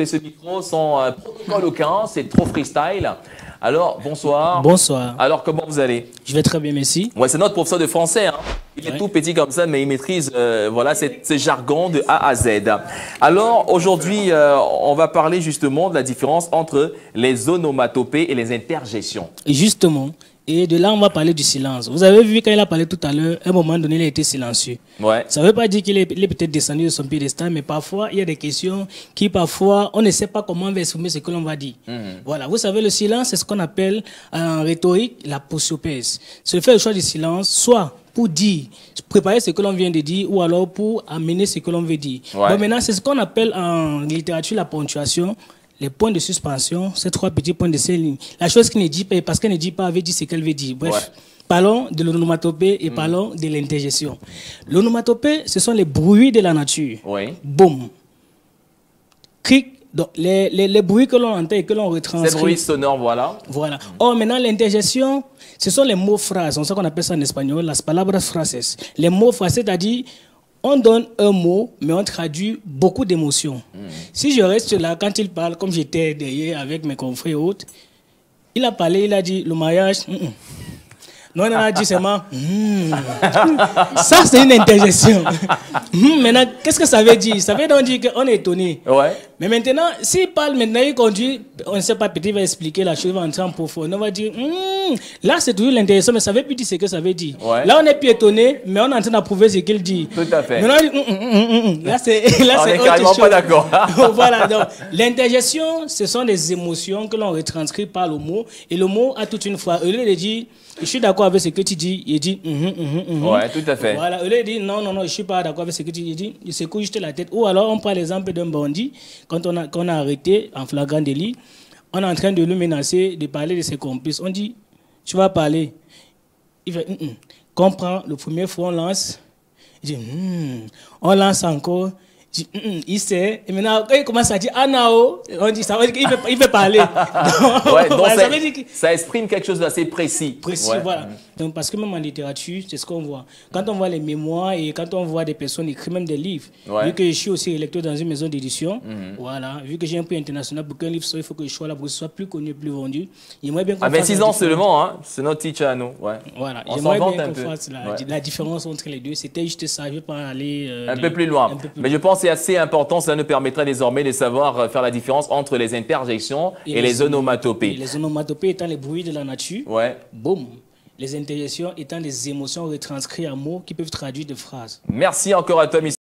ce micro sans protocole aucun, c'est trop freestyle. Alors, bonsoir. Bonsoir. Alors, comment vous allez? Je vais très bien, merci. Ouais, c'est notre professeur de français. Hein. Il est tout petit comme ça, mais il maîtrise voilà, ces jargons de A à Z. Alors, aujourd'hui, on va parler justement de la différence entre les onomatopées et les interjections. Justement. Et de là, on va parler du silence. Vous avez vu quand il a parlé tout à l'heure, à un moment donné, il a été silencieux. Ouais. Ça ne veut pas dire qu'il est peut-être descendu de son piédestal, mais parfois, il y a des questions qui, parfois, on ne sait pas comment on va exprimer ce que l'on va dire. Voilà. Vous savez, le silence, c'est ce qu'on appelle en rhétorique la posiopèse. C'est faire le choix du silence, soit pour dire, préparer ce que l'on vient de dire, ou alors pour amener ce que l'on veut dire. Ouais. Bon, maintenant, c'est ce qu'on appelle en littérature la ponctuation. Les points de suspension, ces trois petits points de ces lignes. La chose qui ne dit pas, parce qu'elle ne dit pas, veut dire ce qu'elle veut dire. Bref, parlons de l'onomatopée et parlons de l'interjection. L'onomatopée, ce sont les bruits de la nature. Oui. Boum. Cric. Donc, les bruits que l'on entend et que l'on retranscrit. Ces bruits sonores, voilà. Voilà. Or, maintenant, l'interjection, ce sont les mots phrases. C'est ça qu'on appelle ça en espagnol, las palabras frases. Les mots phrases, c'est-à-dire, on donne un mot, mais on traduit beaucoup d'émotions. Si je reste là, quand il parle, comme j'étais derrière avec mes confrères et autres, il a parlé, il a dit le mariage. Non, on a dit seulement. Ça, c'est une interjection. Maintenant, qu'est-ce que ça veut dire? Ça veut donc dire qu'on est étonné. Ouais. Mais maintenant, s'il parle maintenant, il conduit, on ne sait pas, peut-être il va expliquer la chose, il va entrer en profondeur. On va dire, là, c'est toujours l'interjection, mais ça ne veut plus dire ce que ça veut dire. Ouais. Là, on n'est plus étonné, mais on est en train d'approuver ce qu'il dit. Tout à fait. Maintenant, on dit, là, c'est on n'est carrément pas d'accord. Voilà, donc, l'interjection, ce sont des émotions que l'on retranscrit par le mot, et le mot a toute une fois. Au lieu de dire, je suis d'accord avec ce que tu dis, il dit, Ouais, tout à fait. Voilà, au lieu de dire, non, je ne suis pas d'accord avec ce que tu dis, il dit, il secoue juste la tête. Ou alors, on prend l'exemple d'un bandit, quand on a arrêté en flagrant délit, on est en train de le menacer, de parler de ses complices. On dit, tu vas parler. Il fait, comprends, le premier fois on lance, il dit, on lance encore. Il sait, et maintenant, quand il commence à dire Anao, on dit ça, il veut parler. Donc ça exprime quelque chose d'assez précis. Précis, voilà. Donc, parce que même en littérature, c'est ce qu'on voit. Quand on voit les mémoires et quand on voit des personnes écrire même des livres, vu que je suis aussi lecteur dans une maison d'édition, voilà, vu que j'ai un prix international pour qu'un livre soit, il faut que je sois là pour que ce soit plus connu, plus vendu. J'aimerais bien qu'on à 26 ans seulement, hein, c'est notre teacher à nous. Ouais. Voilà, on j'aimerais bien qu'on fasse la différence entre les deux. C'était juste ça, je ne vais pas aller un peu plus loin. Mais je pense que c'est assez important, ça nous permettra désormais de savoir faire la différence entre les interjections et les onomatopées. Les onomatopées étant les bruits de la nature, boum. Les interjections étant des émotions retranscrites en mots qui peuvent traduire des phrases. Merci encore à toi, Miss.